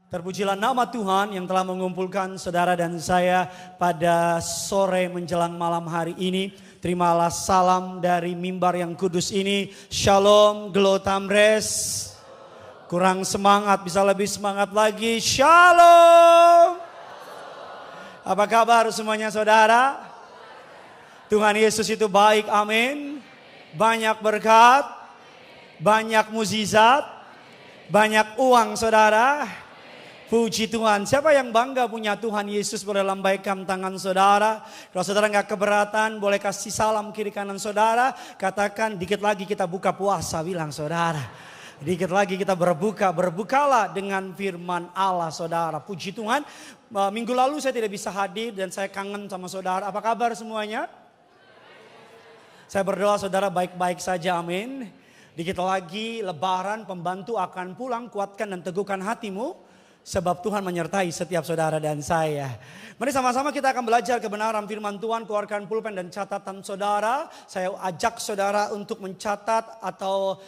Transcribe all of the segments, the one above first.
Terpujilah nama Tuhan yang telah mengumpulkan saudara dan saya pada sore menjelang malam hari ini. Terimalah salam dari mimbar yang kudus ini. Shalom, Glotamres. Kurang semangat, bisa lebih semangat lagi. Shalom. Apa kabar semuanya saudara? Tuhan Yesus itu baik, amin. Banyak berkat, banyak mukjizat, banyak uang saudara. Puji Tuhan. Siapa yang bangga punya Tuhan Yesus, boleh lambaikan tangan saudara. Kalau saudara nggak keberatan, boleh kasih salam kiri kanan saudara. Katakan dikit lagi kita buka puasa, bilang saudara. Dikit lagi kita berbukalah dengan firman Allah saudara. Puji Tuhan. Minggu lalu saya tidak bisa hadir dan saya kangen sama saudara. Apa kabar semuanya? Saya berdoa saudara baik-baik saja, amin. Dikit lagi lebaran, pembantu akan pulang, kuatkan dan teguhkan hatimu. Sebab Tuhan menyertai setiap saudara dan saya. Mari sama-sama kita akan belajar kebenaran firman Tuhan. Keluarkan pulpen dan catatan saudara. Saya ajak saudara untuk mencatat atau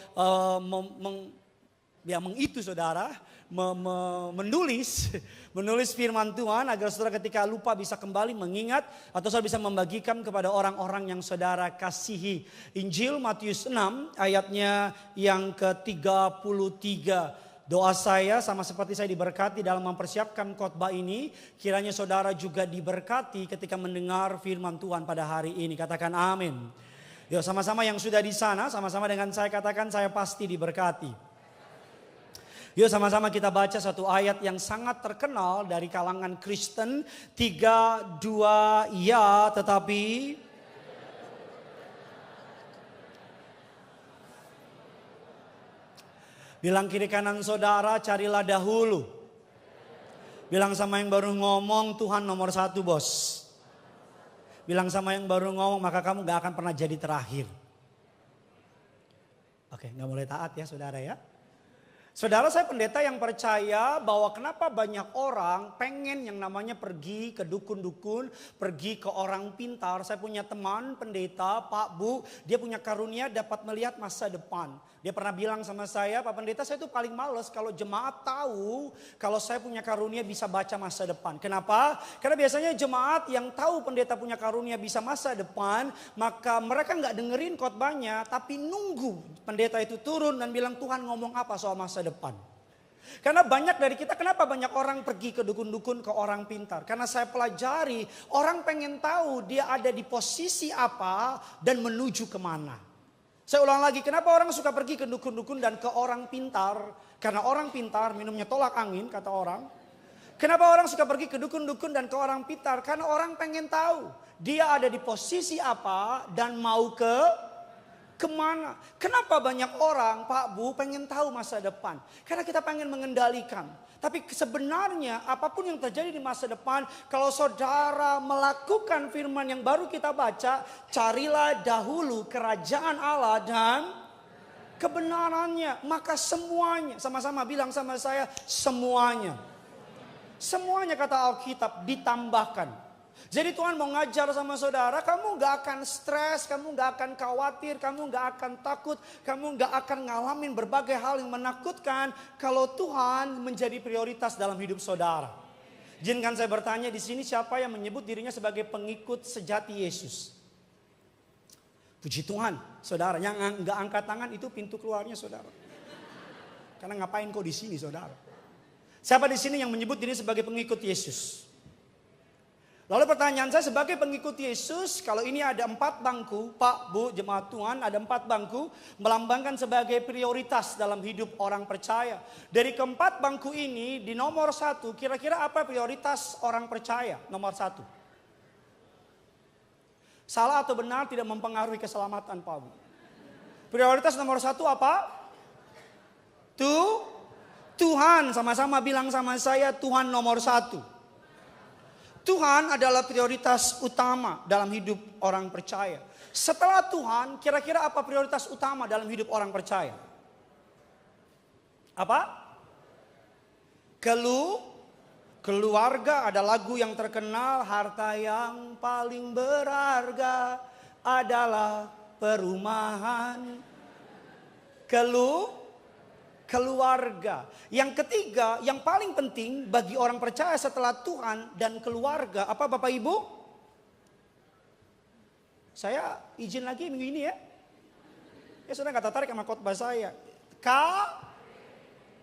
mengitu saudara. Menulis firman Tuhan agar saudara ketika lupa bisa kembali mengingat. Atau saudara bisa membagikan kepada orang-orang yang saudara kasihi. Injil Matius 6 ayatnya yang ke-33. Doa saya sama seperti saya diberkati dalam mempersiapkan khotbah ini. Kiranya saudara juga diberkati ketika mendengar firman Tuhan pada hari ini. Katakan amin. Yuk sama-sama yang sudah di sana, sama-sama dengan saya katakan saya pasti diberkati. Yuk sama-sama kita baca satu ayat yang sangat terkenal dari kalangan Kristen. 3, 2, ya tetapi... Bilang kiri kanan saudara, carilah dahulu. Bilang sama yang baru ngomong, Tuhan nomor 1 bos. Bilang sama yang baru ngomong, maka kamu gak akan pernah jadi terakhir. Oke, gak boleh taat ya saudara ya. Saudara, saya pendeta yang percaya bahwa kenapa banyak orang pengen yang namanya pergi ke dukun-dukun, pergi ke orang pintar. Saya punya teman pendeta, Pak Bu, dia punya karunia dapat melihat masa depan. Dia pernah bilang sama saya, Pak Pendeta, saya tuh paling males kalau jemaat tahu kalau saya punya karunia bisa baca masa depan. Kenapa? Karena biasanya jemaat yang tahu pendeta punya karunia bisa masa depan, maka mereka nggak dengerin khotbahnya, tapi nunggu pendeta itu turun dan bilang Tuhan ngomong apa soal masa depan. Karena banyak dari kita, kenapa banyak orang pergi ke dukun-dukun, ke orang pintar? Karena saya pelajari, orang pengen tahu dia ada di posisi apa dan menuju kemana. Saya ulang lagi, kenapa orang suka pergi ke dukun-dukun dan ke orang pintar? Karena orang pintar minumnya tolak angin, kata orang. Kenapa orang suka pergi ke dukun-dukun dan ke orang pintar? Karena orang pengen tahu dia ada di posisi apa dan mau kemana. Kenapa banyak orang, Pak Bu, pengen tahu masa depan? Karena kita pengen mengendalikan. Tapi sebenarnya apapun yang terjadi di masa depan, kalau saudara melakukan firman yang baru kita baca, carilah dahulu kerajaan Allah dan kebenarannya. Maka semuanya, sama-sama bilang sama saya, semuanya. Semuanya kata Alkitab ditambahkan. Jadi Tuhan mau ngajar sama saudara, kamu gak akan stres, kamu gak akan khawatir, kamu gak akan takut, kamu gak akan ngalamin berbagai hal yang menakutkan kalau Tuhan menjadi prioritas dalam hidup saudara. Izinkan saya bertanya di sini, siapa yang menyebut dirinya sebagai pengikut sejati Yesus? Puji Tuhan, saudara. Yang gak angkat tangan itu pintu keluarnya saudara. Karena ngapain kau di sini saudara? Siapa di sini yang menyebut dirinya sebagai pengikut Yesus? Lalu pertanyaan saya, sebagai pengikut Yesus, kalau ini ada 4 bangku, Pak, Bu, jemaat Tuhan, ada 4 bangku, melambangkan sebagai prioritas dalam hidup orang percaya. Dari keempat bangku ini, di nomor 1, kira-kira apa prioritas orang percaya? Nomor 1. Salah atau benar tidak mempengaruhi keselamatan, Pak, Bu. Prioritas nomor 1 apa? Tuhan, sama-sama bilang sama saya, Tuhan nomor 1. Tuhan adalah prioritas utama dalam hidup orang percaya. Setelah Tuhan, kira-kira apa prioritas utama dalam hidup orang percaya? Apa? Keluarga, ada lagu yang terkenal, harta yang paling berharga adalah perumahan. keluarga. Yang ketiga, yang paling penting bagi orang percaya setelah Tuhan dan keluarga. Apa Bapak Ibu? Saya izin lagi minggu ini ya. Ya sudah nggak tertarik sama khotbah saya.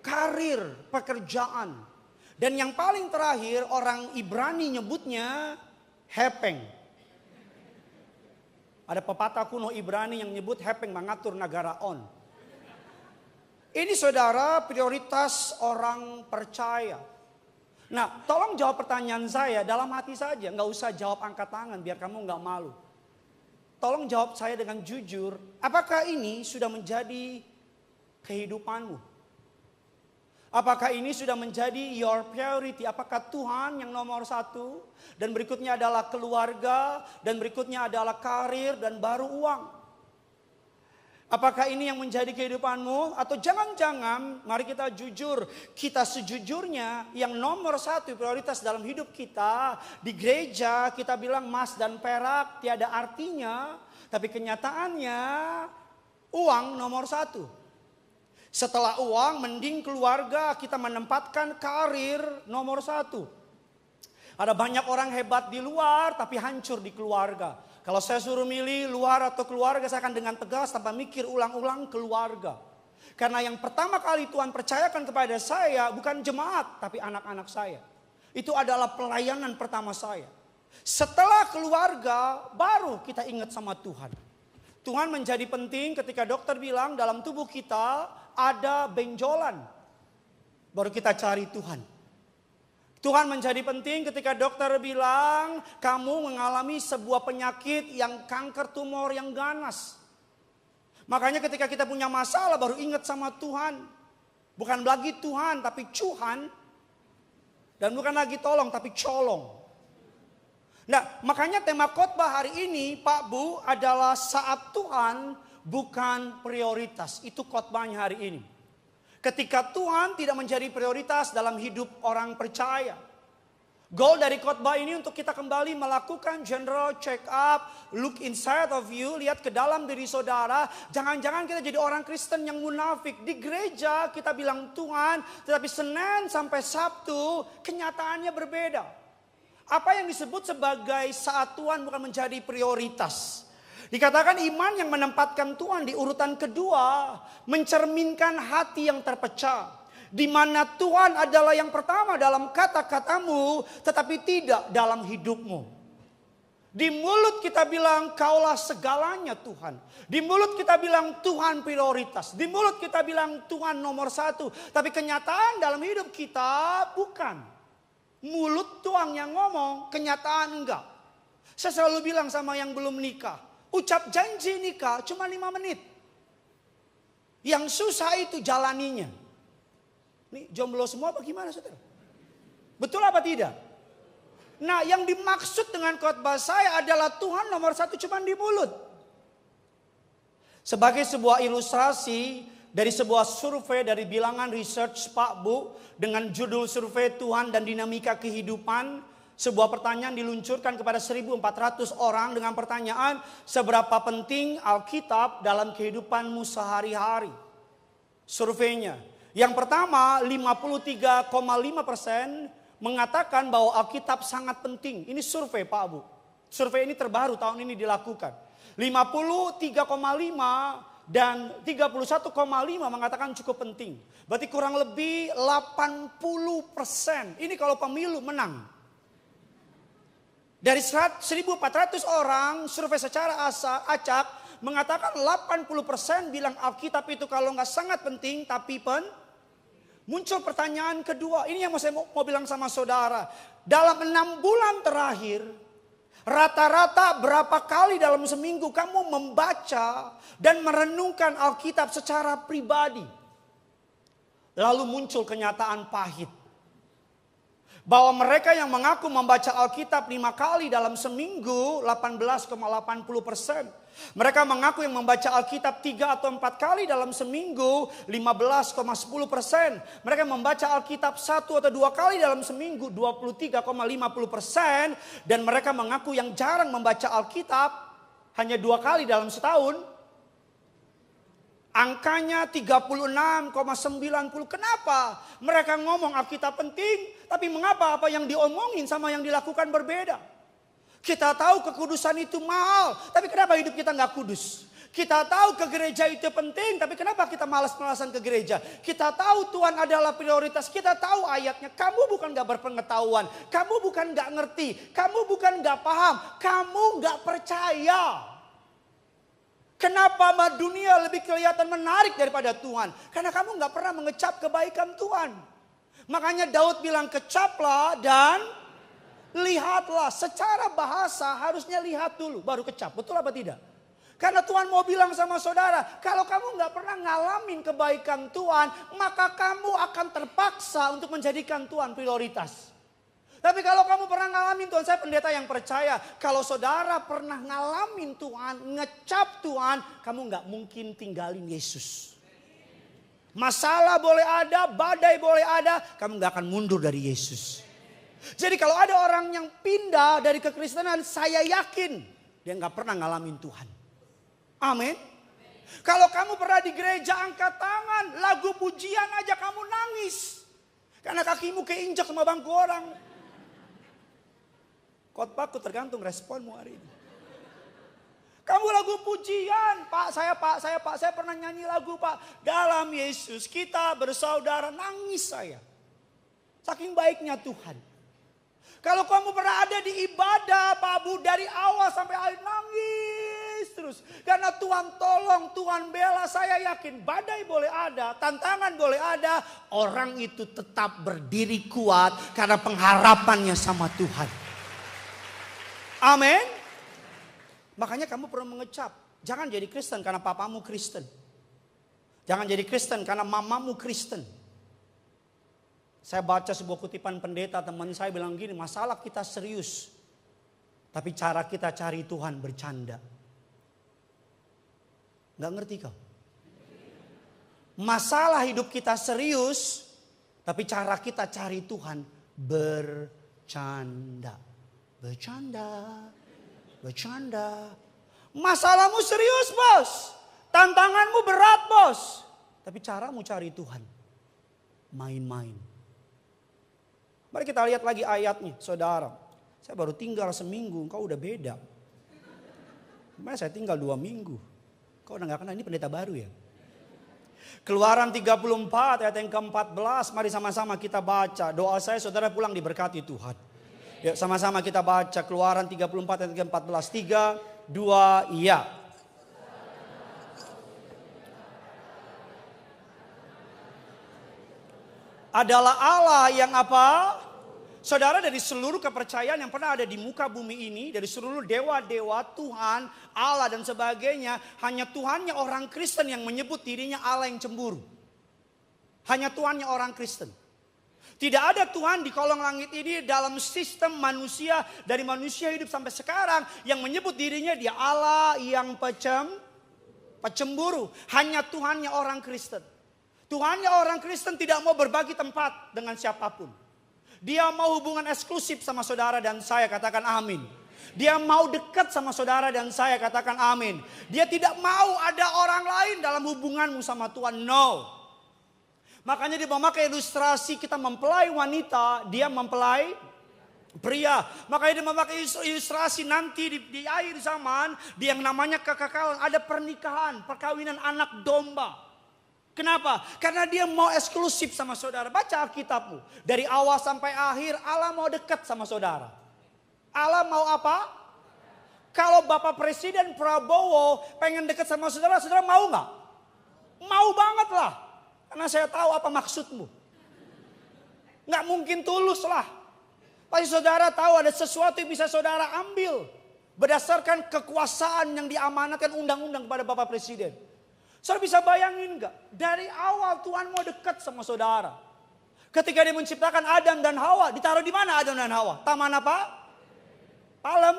Karir, pekerjaan. Dan yang paling terakhir orang Ibrani nyebutnya hepeng. Ada pepatah kuno Ibrani yang nyebut hepeng mengatur negara on. Ini saudara prioritas orang percaya. Nah tolong jawab pertanyaan saya dalam hati saja. Nggak usah jawab angkat tangan biar kamu nggak malu. Tolong jawab saya dengan jujur. Apakah ini sudah menjadi kehidupanmu? Apakah ini sudah menjadi your priority? Apakah Tuhan yang nomor satu? Dan berikutnya adalah keluarga. Dan berikutnya adalah karir dan baru uang. Apakah ini yang menjadi kehidupanmu? Atau jangan-jangan mari kita jujur. Kita sejujurnya yang nomor satu prioritas dalam hidup kita. Di gereja kita bilang emas dan perak tiada artinya. Tapi kenyataannya uang nomor satu. Setelah uang mending keluarga kita menempatkan karir nomor satu. Ada banyak orang hebat di luar tapi hancur di keluarga. Kalau saya suruh milih luar atau keluarga, saya akan dengan tegas tanpa mikir ulang-ulang keluarga. Karena yang pertama kali Tuhan percayakan kepada saya bukan jemaat, tapi anak-anak saya. Itu adalah pelayanan pertama saya. Setelah keluarga, baru kita ingat sama Tuhan. Tuhan menjadi penting ketika dokter bilang dalam tubuh kita ada benjolan. Baru kita cari Tuhan. Tuhan menjadi penting ketika dokter bilang kamu mengalami sebuah penyakit yang kanker tumor yang ganas. Makanya ketika kita punya masalah baru ingat sama Tuhan. Bukan lagi Tuhan tapi Cuhan. Dan bukan lagi tolong tapi colong. Nah makanya tema khotbah hari ini Pak Bu adalah saat Tuhan bukan prioritas. Itu khotbahnya hari ini. Ketika Tuhan tidak menjadi prioritas dalam hidup orang percaya. Goal dari khotbah ini untuk kita kembali melakukan general check up. Look inside of you. Lihat ke dalam diri saudara. Jangan-jangan kita jadi orang Kristen yang munafik. Di gereja kita bilang Tuhan. Tetapi Senin sampai Sabtu kenyataannya berbeda. Apa yang disebut sebagai saat Tuhan bukan menjadi prioritas. Dikatakan iman yang menempatkan Tuhan di urutan kedua mencerminkan hati yang terpecah. Di mana Tuhan adalah yang pertama dalam kata-katamu tetapi tidak dalam hidupmu. Di mulut kita bilang kaulah segalanya Tuhan. Di mulut kita bilang Tuhan prioritas. Di mulut kita bilang Tuhan nomor satu. Tapi kenyataan dalam hidup kita bukan. Mulut Tuhan yang ngomong, kenyataan enggak. Saya selalu bilang sama yang belum nikah. Ucap janji nikah cuma 5 menit. Yang susah itu jalaninya. Ini jomblo semua apa gimana saudara? Betul apa tidak? Nah yang dimaksud dengan khotbah saya adalah Tuhan nomor satu cuma di mulut. Sebagai sebuah ilustrasi dari sebuah survei dari bilangan research Pak Bu. Dengan judul survei Tuhan dan dinamika kehidupan. Sebuah pertanyaan diluncurkan kepada 1.400 orang dengan pertanyaan seberapa penting Alkitab dalam kehidupanmu sehari-hari. Surveinya. Yang pertama 53,5% mengatakan bahwa Alkitab sangat penting. Ini survei Pak Bu. Survei ini terbaru tahun ini dilakukan. 53,5 dan 31,5 mengatakan cukup penting. Berarti kurang lebih 80%. Ini kalau pemilu menang. Dari 1.400 orang survei secara acak mengatakan 80% bilang Alkitab itu kalau nggak sangat penting tapi muncul pertanyaan kedua. Ini yang saya mau bilang sama saudara. Dalam 6 bulan terakhir rata-rata berapa kali dalam seminggu kamu membaca dan merenungkan Alkitab secara pribadi. Lalu muncul kenyataan pahit. Bahwa mereka yang mengaku membaca Alkitab 5 kali dalam seminggu 18,80%. Mereka mengaku yang membaca Alkitab 3 atau 4 kali dalam seminggu 15,10%. Mereka membaca Alkitab 1 atau 2 kali dalam seminggu 23,50%. Dan mereka mengaku yang jarang membaca Alkitab hanya 2 kali dalam setahun. Angkanya 36,90. Kenapa? Mereka ngomong Alkitab penting, tapi mengapa apa yang diomongin sama yang dilakukan berbeda? Kita tahu kekudusan itu mahal, tapi kenapa hidup kita nggak kudus? Kita tahu ke gereja itu penting, tapi kenapa kita malas-malasan ke gereja? Kita tahu Tuhan adalah prioritas, kita tahu ayatnya. Kamu bukan gak berpengetahuan, kamu bukan gak ngerti, kamu bukan gak paham, kamu gak percaya. Kenapa dunia lebih kelihatan menarik daripada Tuhan? Karena kamu gak pernah mengecap kebaikan Tuhan. Makanya Daud bilang kecaplah dan lihatlah. Secara bahasa harusnya lihat dulu baru kecap, betul apa tidak? Karena Tuhan mau bilang sama saudara, kalau kamu gak pernah ngalamin kebaikan Tuhan, maka kamu akan terpaksa untuk menjadikan Tuhan prioritas. Tapi kalau kamu pernah ngalamin Tuhan, saya pendeta yang percaya, kalau saudara pernah ngalamin Tuhan, ngecap Tuhan, kamu gak mungkin tinggalin Yesus. Masalah boleh ada, badai boleh ada, kamu gak akan mundur dari Yesus. Jadi kalau ada orang yang pindah dari kekristenan, saya yakin dia gak pernah ngalamin Tuhan. Amin. Kalau kamu pernah di gereja angkat tangan, lagu pujian aja kamu nangis. Karena kakimu keinjak sama bangku orang. Khotbahku tergantung responmu hari ini. Kamu lagu pujian, Pak, saya pernah nyanyi lagu Pak. Dalam Yesus kita bersaudara, nangis saya. Saking baiknya Tuhan. Kalau kamu pernah ada di ibadah Pak Bu, dari awal sampai akhir nangis terus. Karena Tuhan tolong, Tuhan bela, saya yakin badai boleh ada, tantangan boleh ada. Orang itu tetap berdiri kuat karena pengharapannya sama Tuhan. Amin. Makanya kamu perlu mengecap. Jangan jadi Kristen karena papamu Kristen. Jangan jadi Kristen karena mamamu Kristen. Saya baca sebuah kutipan pendeta, teman saya bilang gini, masalah kita serius. Tapi cara kita cari Tuhan bercanda. Gak ngerti kau? Masalah hidup kita serius, tapi cara kita cari Tuhan bercanda. Bercanda. Masalahmu serius bos. Tantanganmu berat bos. Tapi caramu cari Tuhan main-main. Mari kita lihat lagi ayatnya, saudara. Saya baru tinggal seminggu, engkau udah beda. Kemarin saya tinggal 2 minggu. Kau udah gak kenal, ini pendeta baru ya. Keluaran 34 ayat yang ke-14, mari sama-sama kita baca. Doa saya saudara pulang diberkati Tuhan. Ya, sama-sama kita baca Keluaran 34 ayat yang ke-14. 3, 2, iya. Adalah Allah yang apa? Saudara, dari seluruh kepercayaan yang pernah ada di muka bumi ini, dari seluruh dewa-dewa, Tuhan, Allah dan sebagainya, hanya Tuhannya orang Kristen yang menyebut dirinya Allah yang cemburu. Hanya Tuhannya orang Kristen. Tidak ada Tuhan di kolong langit ini dalam sistem manusia, dari manusia hidup sampai sekarang, yang menyebut dirinya dia Allah yang pecemburu. Hanya Tuhannya orang Kristen. Tuhannya orang Kristen tidak mau berbagi tempat dengan siapapun. Dia mau hubungan eksklusif sama saudara dan saya, katakan amin. Dia mau dekat sama saudara dan saya, katakan amin. Dia tidak mau ada orang lain dalam hubunganmu sama Tuhan, no. Makanya dia memakai ilustrasi kita mempelai wanita, dia mempelai pria. Makanya dia memakai ilustrasi nanti di akhir zaman, dia yang namanya kekekalan, ada pernikahan, perkawinan anak domba. Kenapa? Karena dia mau eksklusif sama saudara. Baca Alkitabmu. Dari awal sampai akhir Allah mau dekat sama saudara. Allah mau apa? Kalau Bapak Presiden Prabowo pengen dekat sama saudara, saudara mau nggak? Mau banget lah. Karena saya tahu apa maksudmu. Nggak mungkin tulus lah. Pasti saudara tahu ada sesuatu yang bisa saudara ambil. Berdasarkan kekuasaan yang diamanatkan undang-undang kepada Bapak Presiden. Saudara bisa bayangin nggak? Dari awal Tuhan mau dekat sama saudara. Ketika dia menciptakan Adam dan Hawa. Ditaruh di mana Adam dan Hawa? Taman apa? Palem.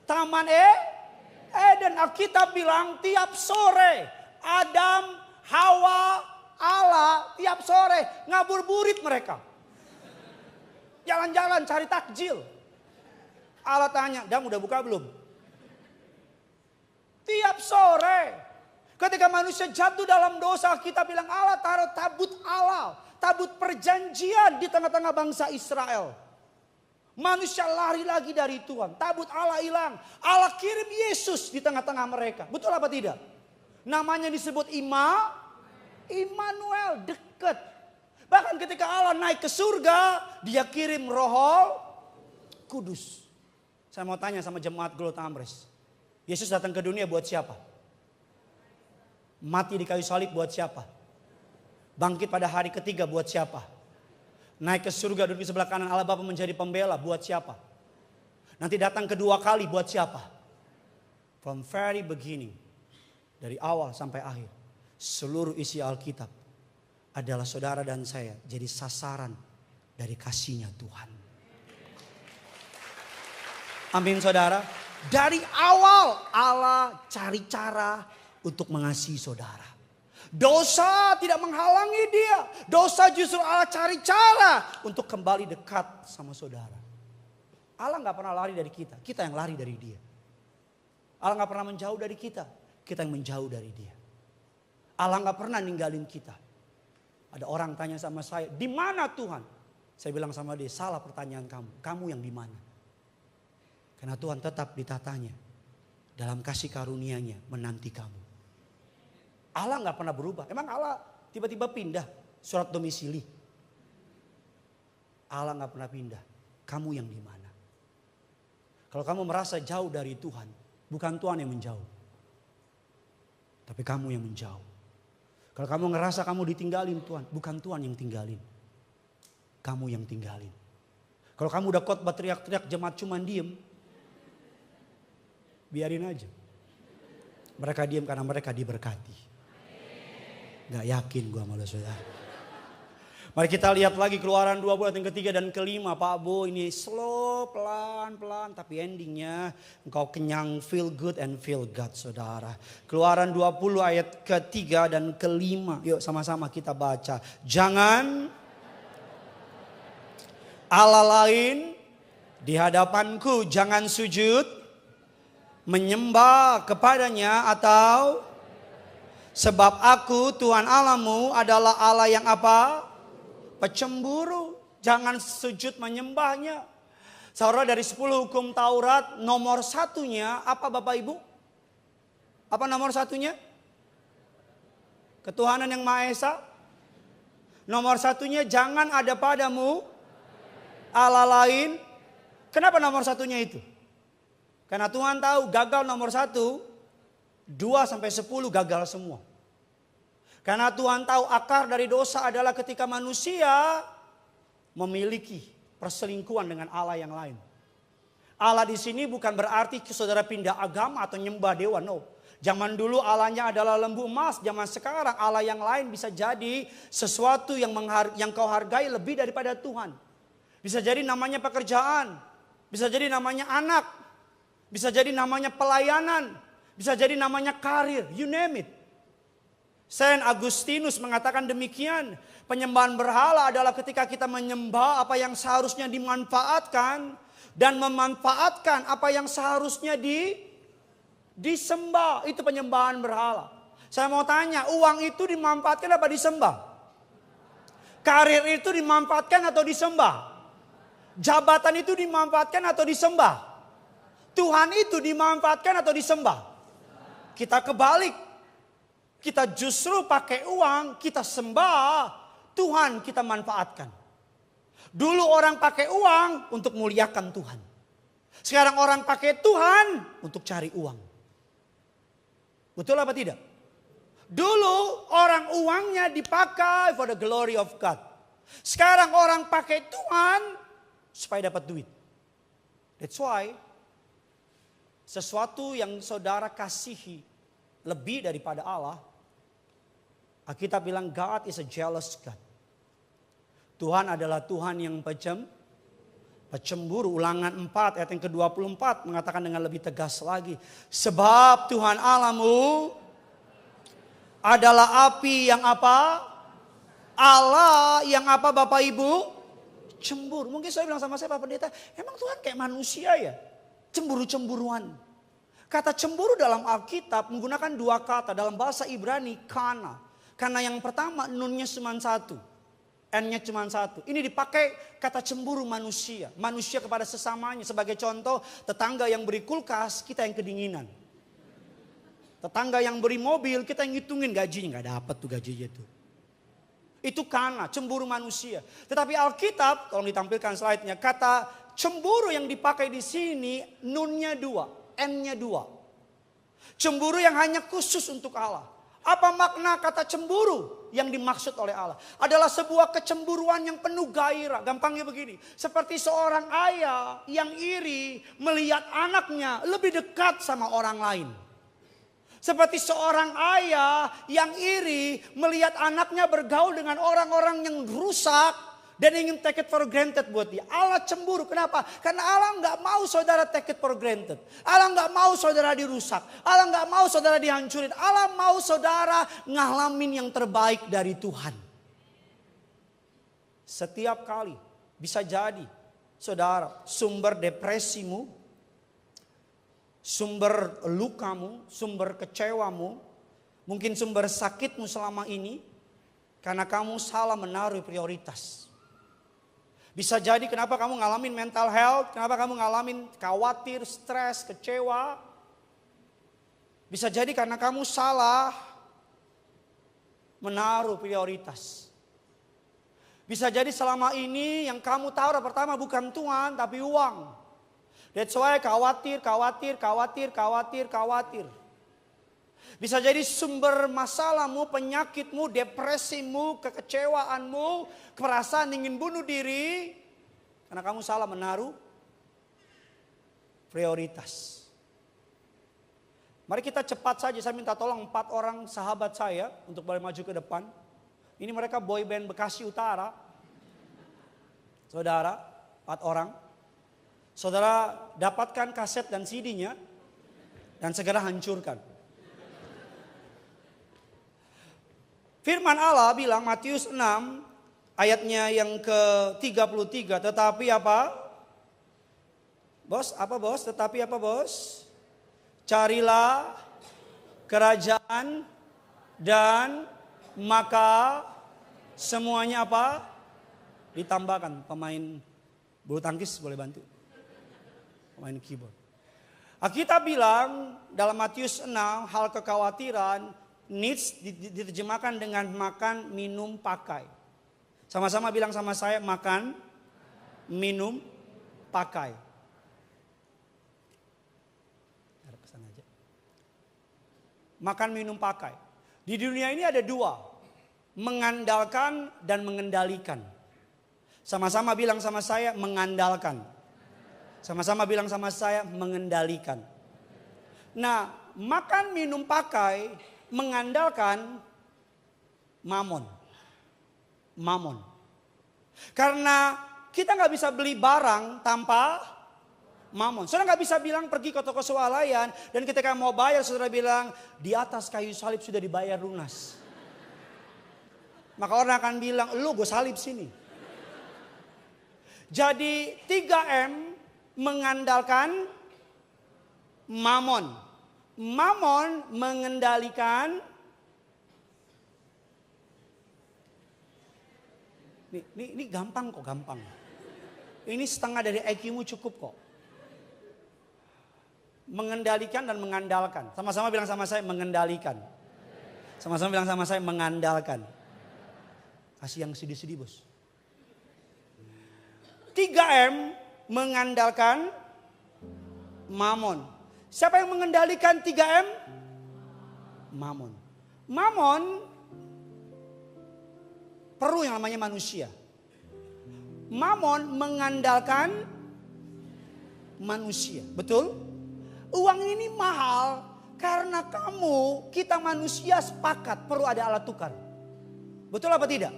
Taman Eden. Alkitab bilang tiap sore Adam, Hawa, Allah tiap sore ngabuburit mereka. Jalan-jalan cari takjil. Allah tanya, Adam udah buka belum? Tiap sore. Ketika manusia jatuh dalam dosa, kita bilang Allah taruh tabut Allah, tabut perjanjian di tengah-tengah bangsa Israel. Manusia lari lagi dari Tuhan, tabut Allah hilang. Allah kirim Yesus di tengah-tengah mereka. Betul apa tidak? Namanya disebut Immanuel, dekat. Bahkan ketika Allah naik ke surga, dia kirim Roh Kudus. Saya mau tanya sama jemaat Glow Tamres. Yesus datang ke dunia buat siapa? Mati di kayu salib buat siapa? Bangkit pada hari ketiga buat siapa? Naik ke surga duduk di sebelah kanan Allah Bapa menjadi pembela buat siapa? Nanti datang kedua kali buat siapa? From very beginning, dari awal sampai akhir, seluruh isi Alkitab adalah saudara dan saya jadi sasaran dari kasihnya Tuhan. Amin saudara. Dari awal Allah cari cara untuk mengasihi saudara. Dosa tidak menghalangi dia. Dosa justru Allah cari cara untuk kembali dekat sama saudara. Allah gak pernah lari dari kita. Kita yang lari dari dia. Allah gak pernah menjauh dari kita. Kita yang menjauh dari dia. Allah gak pernah ninggalin kita. Ada orang tanya sama saya, di mana Tuhan? Saya bilang sama dia, salah pertanyaan kamu. Kamu yang di mana? Karena Tuhan tetap ditatanya. Dalam kasih karunia-Nya menanti kamu. Allah gak pernah berubah. Emang Allah tiba-tiba pindah surat domisili? Allah gak pernah pindah. Kamu yang di mana? Kalau kamu merasa jauh dari Tuhan, bukan Tuhan yang menjauh. Tapi kamu yang menjauh. Kalau kamu ngerasa kamu ditinggalin Tuhan, bukan Tuhan yang tinggalin. Kamu yang tinggalin. Kalau kamu udah khotbah teriak-teriak jemaat cuman diem, biarin aja. Mereka diem karena mereka diberkati. Gak yakin gue malu saudara. Mari kita lihat lagi Keluaran 20 ayat yang ketiga dan kelima. Pak Bu, ini slow pelan-pelan tapi endingnya engkau kenyang, feel good and feel God saudara. Keluaran 20 ayat ketiga dan kelima. Yuk sama-sama kita baca. Jangan Allah lain di hadapanku, jangan sujud menyembah kepadanya atau sebab aku Tuhan Allahmu adalah Allah yang apa? Pecemburu. Jangan sujud menyembahnya. Saudara, dari 10 hukum Taurat nomor satunya apa Bapak Ibu? Apa nomor satunya? Ketuhanan yang Maha Esa. Nomor satunya jangan ada padamu Allah lain. Kenapa nomor satunya itu? Karena Tuhan tahu gagal nomor 1, 2 sampai 10 gagal semua. Karena Tuhan tahu akar dari dosa adalah ketika manusia memiliki perselingkuhan dengan Allah yang lain. Allah di sini bukan berarti saudara pindah agama atau nyembah dewa, no. Zaman dulu Allahnya adalah lembu emas, zaman sekarang Allah yang lain bisa jadi sesuatu yang kau hargai lebih daripada Tuhan. Bisa jadi namanya pekerjaan, bisa jadi namanya anak, bisa jadi namanya pelayanan, bisa jadi namanya karir, you name it. Saint Agustinus mengatakan demikian. Penyembahan berhala adalah ketika kita menyembah apa yang seharusnya dimanfaatkan dan memanfaatkan apa yang seharusnya disembah. Itu penyembahan berhala. Saya mau tanya, uang itu dimanfaatkan apa disembah? Karir itu dimanfaatkan atau disembah? Jabatan itu dimanfaatkan atau disembah? Tuhan itu dimanfaatkan atau disembah? Kita kebalik. Kita justru pakai uang, kita sembah, Tuhan kita manfaatkan. Dulu orang pakai uang untuk muliakan Tuhan. Sekarang orang pakai Tuhan untuk cari uang. Betul apa tidak? Dulu orang uangnya dipakai for the glory of God. Sekarang orang pakai Tuhan supaya dapat duit. That's why sesuatu yang saudara kasihi lebih daripada Allah, Alkitab bilang God is a jealous God. Tuhan adalah Tuhan yang pecemburu. Ulangan 4 ayat yang ke-24 mengatakan dengan lebih tegas lagi. Sebab Tuhan Allahmu adalah api yang apa? Allah yang apa Bapak Ibu? Cemburu. Mungkin saya bilang sama saya Pak Pendeta, emang Tuhan kayak manusia ya? Cemburu-cemburuan. Kata cemburu dalam Alkitab menggunakan dua kata dalam bahasa Ibrani, kana. Karena yang pertama nunnya cuma satu, n-nya cuma satu. Ini dipakai kata cemburu manusia. Manusia kepada sesamanya. Sebagai contoh, tetangga yang beri kulkas, kita yang kedinginan. Tetangga yang beri mobil, kita yang ngitungin gajinya. Gak dapat tuh gajinya tuh. Itu kana, cemburu manusia. Tetapi Alkitab, tolong ditampilkan slide-nya. Kata cemburu yang dipakai di sini, nunnya dua. N-nya dua. Cemburu yang hanya khusus untuk Allah. Apa makna kata cemburu yang dimaksud oleh Allah? Adalah sebuah kecemburuan yang penuh gairah. Gampangnya begini. Seperti seorang ayah yang iri melihat anaknya lebih dekat sama orang lain. Seperti seorang ayah yang iri melihat anaknya bergaul dengan orang-orang yang rusak. Dan ingin take it for granted buat dia. Allah cemburu. Kenapa? Karena Allah nggak mau saudara take it for granted. Allah nggak mau saudara dirusak. Allah nggak mau saudara dihancurin. Allah mau saudara ngalamin yang terbaik dari Tuhan. Setiap kali bisa jadi saudara sumber depresimu, sumber lukamu, sumber kecewamu, mungkin sumber sakitmu selama ini karena kamu salah menaruh prioritas. Bisa jadi kenapa kamu ngalamin mental health, kenapa kamu ngalamin khawatir, stres, kecewa. Bisa jadi karena kamu salah menaruh prioritas. Bisa jadi selama ini yang kamu taruh pertama bukan Tuhan tapi uang. That's why khawatir. Bisa jadi sumber masalahmu, penyakitmu, depresimu, kekecewaanmu, perasaan ingin bunuh diri. Karena kamu salah menaruh prioritas. Mari kita cepat saja, saya minta tolong 4 orang sahabat saya untuk boleh maju ke depan. Ini mereka boy band Bekasi Utara. Saudara, 4 orang. Saudara dapatkan kaset dan CD-nya dan segera hancurkan. Firman Allah bilang Matius 6 ayatnya yang ke-33. Tetapi apa? Bos, apa bos? Tetapi apa bos? Carilah kerajaan dan maka semuanya apa? Ditambahkan. Pemain bulu tangkis boleh bantu. Pemain keyboard. Kita bilang dalam Matius 6 hal kekhawatiran needs diterjemahkan dengan makan, minum, pakai. Sama-sama bilang sama saya, makan, minum, pakai. Makan, minum, pakai. Di dunia ini ada 2. Mengandalkan dan mengendalikan. Sama-sama bilang sama saya, mengandalkan. Sama-sama bilang sama saya, mengendalikan. Nah, makan, minum, pakai mengandalkan mamon. Karena kita nggak bisa beli barang tanpa mamon. Saudara nggak bisa bilang pergi ke toko swalayan dan ketika mau bayar saudara bilang di atas kayu salib sudah dibayar lunas. Maka orang akan bilang lu gue salib sini. Jadi 3M mengandalkan mamon. Mamon mengendalikan. Ini gampang kok, gampang. Ini setengah dari IQ-mu cukup kok. Mengendalikan dan mengandalkan. Sama-sama bilang sama saya mengendalikan. Sama-sama bilang sama saya mengandalkan. Kasih yang sedih-sedih bos. 3M mengandalkan mamon. Siapa yang mengendalikan 3M? Mamon. Mamon perlu yang namanya manusia. Mamon mengandalkan manusia. Betul? Uang ini mahal karena kita manusia sepakat perlu ada alat tukar. Betul apa tidak?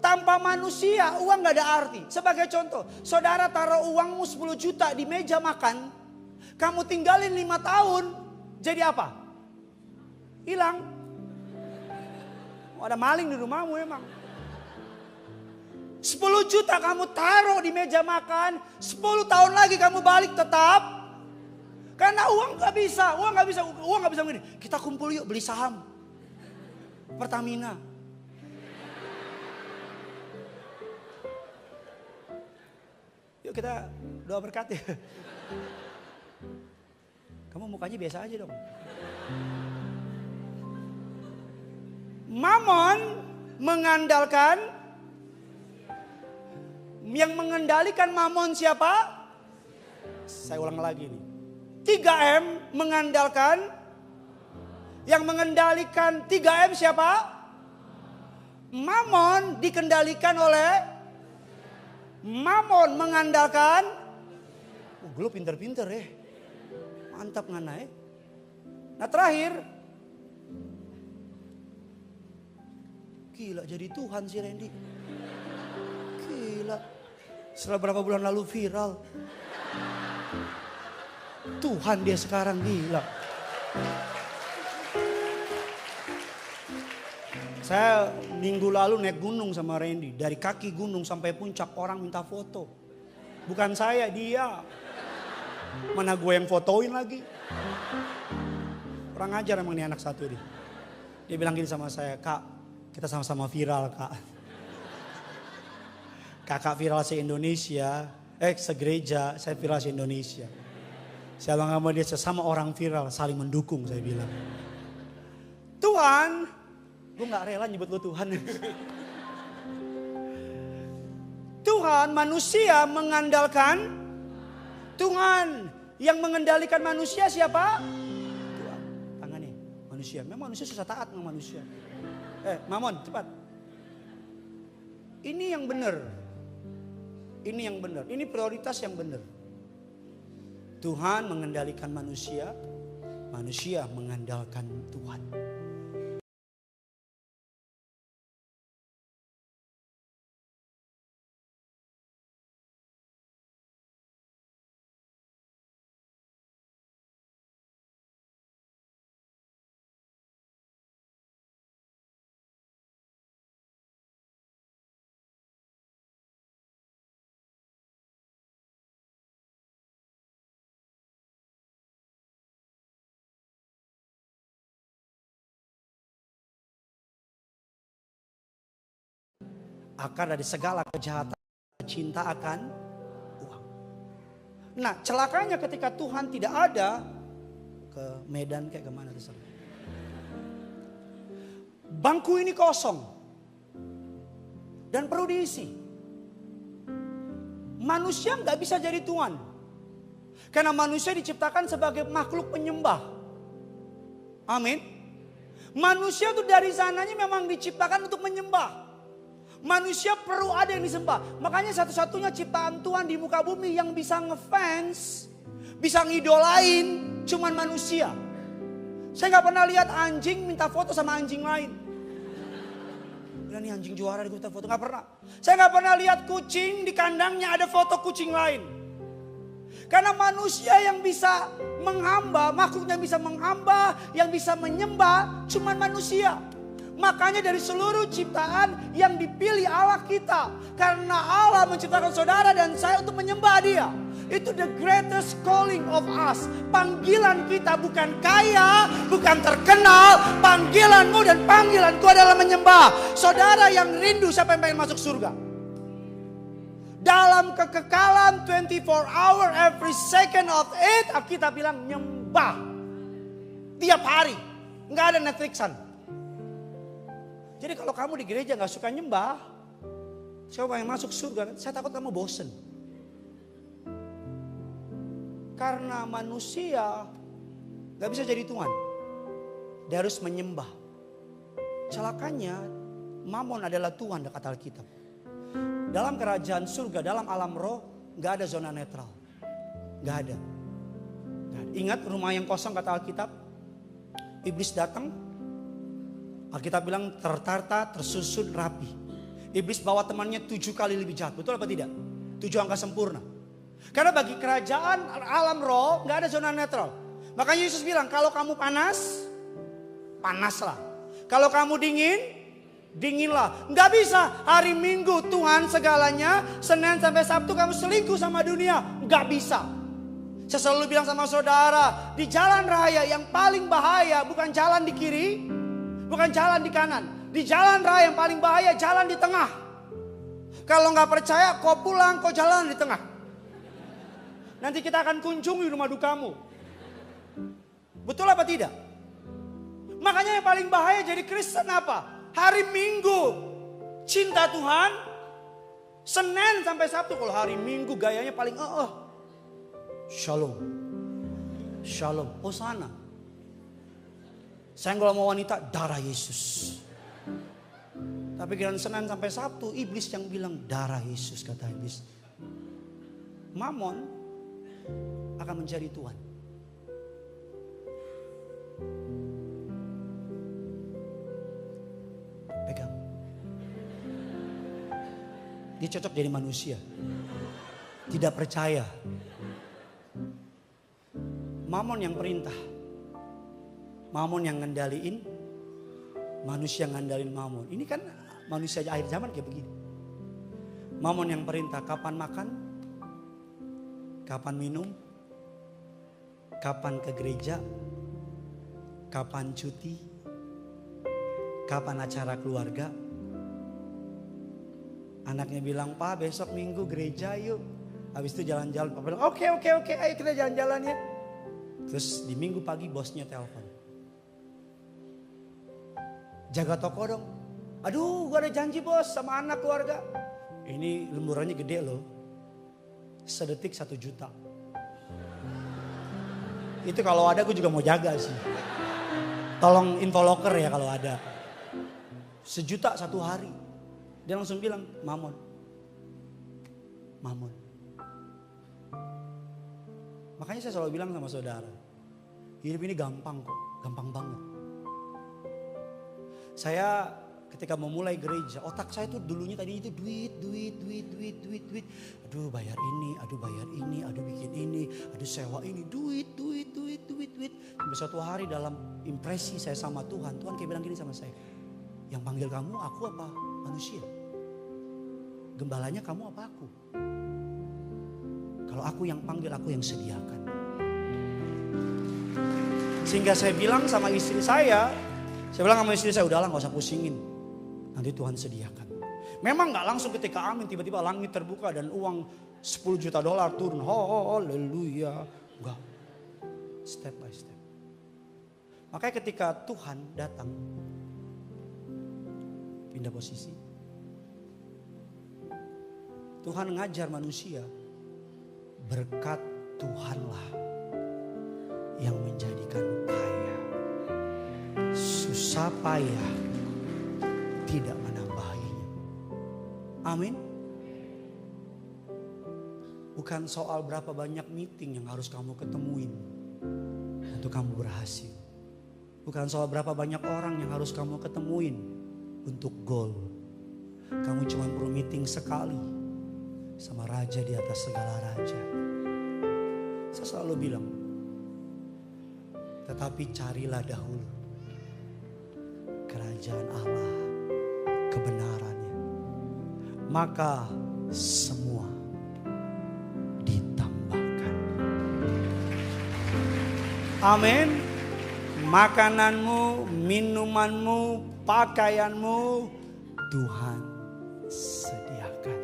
Tanpa manusia uang gak ada arti. Sebagai contoh, saudara taruh uangmu 10 juta di meja makan. Kamu tinggalin 5 tahun, jadi apa? Hilang. Ada maling di rumahmu emang. 10 juta kamu taruh di meja makan, 10 tahun lagi kamu balik tetap Karena uang nggak bisa, uang nggak bisa begini. Kita kumpul yuk beli saham Pertamina. Yuk kita doa berkat ya. Kamu mukanya biasa aja dong. Mamon mengandalkan, yang mengendalikan mamon siapa? Saya ulang lagi nih. 3M mengandalkan, yang mengendalikan 3M siapa? Mamon dikendalikan oleh, mamon mengandalkan. Gue pinter-pinter ya. Mantap ngana ya. Nah terakhir, gila jadi Tuhan si Randy. Gila. Setelah berapa bulan lalu viral. Tuhan dia sekarang, gila. Saya minggu lalu naik gunung sama Randy. Dari kaki gunung sampai puncak orang minta foto. Bukan saya, dia. Mana gue yang fotoin lagi. Kurang ajar emang nih anak satu nih. Dia bilang gini sama saya, Kak, kita sama-sama viral, Kak. Kakak viral se-Indonesia, segereja, saya viral se-Indonesia. Saya bilang sama dia, sesama orang viral saling mendukung, saya bilang. Tuhan, gue gak rela nyebut lu Tuhan. Tuhan, manusia mengandalkan Tuhan. Yang mengendalikan manusia siapa? Tuhan. Tangannya, manusia. Memang manusia susah taat sama manusia. Mamon, cepat. Ini yang benar. Ini yang benar. Ini prioritas yang benar. Tuhan mengendalikan manusia, manusia mengandalkan Tuhan. Akar dari segala kejahatan cinta akan uang. Nah celakanya ketika Tuhan tidak ada, ke Medan kayak kemana terserah. Bangku ini kosong dan perlu diisi. Manusia nggak bisa jadi Tuhan, karena manusia diciptakan sebagai makhluk penyembah. Amin. Manusia tuh dari sananya memang diciptakan untuk menyembah. Manusia perlu ada yang disembah. Makanya satu-satunya ciptaan Tuhan di muka bumi yang bisa ngefans, bisa ngidolain, cuman manusia. Saya gak pernah lihat anjing minta foto sama anjing lain. Bilang nih anjing juara, gue minta foto. Gak pernah. Saya gak pernah lihat kucing di kandangnya ada foto kucing lain. Karena manusia yang bisa menghamba, makhluk yang bisa menghamba, yang bisa menyembah, cuman manusia. Makanya dari seluruh ciptaan yang dipilih Allah kita. Karena Allah menciptakan saudara dan saya untuk menyembah dia. Itu the greatest calling of us. Panggilan kita bukan kaya, bukan terkenal. Panggilanmu dan panggilanku adalah menyembah. Saudara yang rindu, siapa yang pengen masuk surga? Dalam kekekalan 24 hour every second of it, kita bilang nyembah. Tiap hari. Nggak ada Netflixan. Jadi kalau kamu di gereja gak suka nyembah, siapa yang masuk surga? Saya takut kamu bosen. Karena manusia gak bisa jadi Tuhan. Dia harus menyembah. Celakanya Mamon adalah Tuhan kata Alkitab. Dalam kerajaan surga, dalam alam roh gak ada zona netral. Gak ada. Ingat rumah yang kosong kata Alkitab. Iblis datang. Alkitab bilang tertata, tersusun, rapi. Iblis bawa temannya 7 kali lebih jahat. Betul apa tidak? 7 angka sempurna. Karena bagi kerajaan alam roh gak ada zona netral. Makanya Yesus bilang kalau kamu panas, panaslah. Kalau kamu dingin, dinginlah. Gak bisa hari Minggu Tuhan segalanya, Senin sampai Sabtu kamu selingkuh sama dunia. Gak bisa. Saya selalu bilang sama saudara, di jalan raya yang paling bahaya bukan jalan di kiri, bukan jalan di kanan. Di jalan raya yang paling bahaya jalan di tengah. Kalau nggak percaya, kau pulang, kau jalan di tengah. Nanti kita akan kunjungi rumah dukamu. Betul apa tidak? Makanya yang paling bahaya jadi Kristen apa? Hari Minggu cinta Tuhan, Senin sampai Sabtu. Kalau hari Minggu gayanya paling Shalom. Shalom. Hosana. Saya kalau mau wanita, darah Yesus. Tapi giliran Senin sampai Sabtu, iblis yang bilang darah Yesus, kata iblis. Mamon akan menjadi Tuhan. Pegang. Dia cocok jadi manusia. Tidak percaya. Mamon yang perintah. Mamon yang ngendaliin. Manusia yang ngendaliin mamon. Ini kan manusia akhir zaman kayak begini. Mamon yang perintah kapan makan. Kapan minum. Kapan ke gereja. Kapan cuti. Kapan acara keluarga. Anaknya bilang, Pak besok Minggu gereja yuk. Habis itu jalan-jalan. Papa bilang, oke, ayo kita jalan-jalan ya. Terus di Minggu pagi bosnya telepon. Jaga toko dong. Aduh gue ada janji bos sama anak keluarga. Ini lemburannya gede loh. Sedetik 1 juta. Itu kalau ada gue juga mau jaga sih. Tolong info locker ya kalau ada. 1 juta 1 hari. Dia langsung bilang, Mamon. Makanya saya selalu bilang sama saudara, hidup ini gampang kok, gampang banget. Saya ketika memulai gereja, otak saya tuh dulunya tadi itu duit. Aduh bayar ini, aduh bikin ini, aduh sewa ini, duit. Sampai suatu hari dalam impresi saya sama Tuhan kayak bilang gini sama saya, yang panggil kamu aku apa manusia? Gembalanya kamu apa aku? Kalau aku yang panggil, aku yang sediakan. Sehingga saya bilang sama istri saya bilang sama istri saya, udahlah gak usah pusingin. Nanti Tuhan sediakan. Memang gak langsung ketika amin, tiba-tiba langit terbuka dan uang $10 juta turun. Haleluya. Enggak. Step by step. Makanya ketika Tuhan datang, pindah posisi. Tuhan ngajar manusia. Berkat Tuhanlah yang menjadikan kaya. Susah payah tidak menambahinya. Amin. Bukan soal berapa banyak meeting yang harus kamu ketemuin untuk kamu berhasil. Bukan soal berapa banyak orang yang harus kamu ketemuin untuk goal. Kamu cuma perlu meeting sekali sama raja di atas segala raja. Saya selalu bilang, tetapi carilah dahulu kerajaan Allah, kebenarannya, maka semua ditambahkan. Amin. Makananmu, minumanmu, pakaianmu Tuhan sediakan.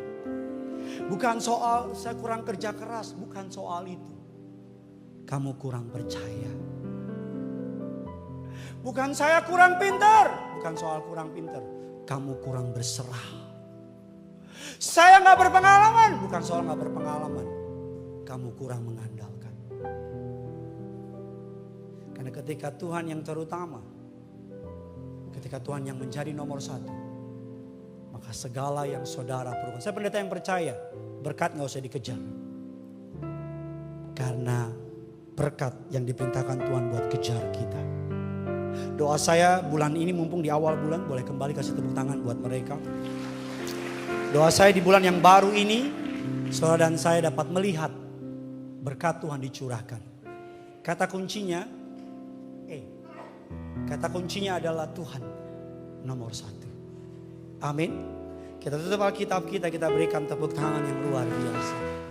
Bukan soal saya kurang kerja keras, bukan soal itu. Kamu kurang percaya. Bukan saya kurang pintar, bukan soal kurang pintar. Kamu kurang berserah. Saya gak berpengalaman, bukan soal gak berpengalaman. Kamu kurang mengandalkan. Karena ketika Tuhan yang terutama, ketika Tuhan yang menjadi nomor 1, maka segala yang saudara perlukan. Saya pendeta yang percaya, berkat gak usah dikejar. Karena berkat yang diperintahkan Tuhan buat kejar kita. Doa saya bulan ini, mumpung di awal bulan, boleh kembali kasih tepuk tangan buat mereka. Doa saya di bulan yang baru ini, saudara dan saya dapat melihat berkat Tuhan dicurahkan. Kata kuncinya, kata kuncinya adalah Tuhan nomor 1. Amin. Kita tutup Alkitab kita berikan tepuk tangan yang luar biasa.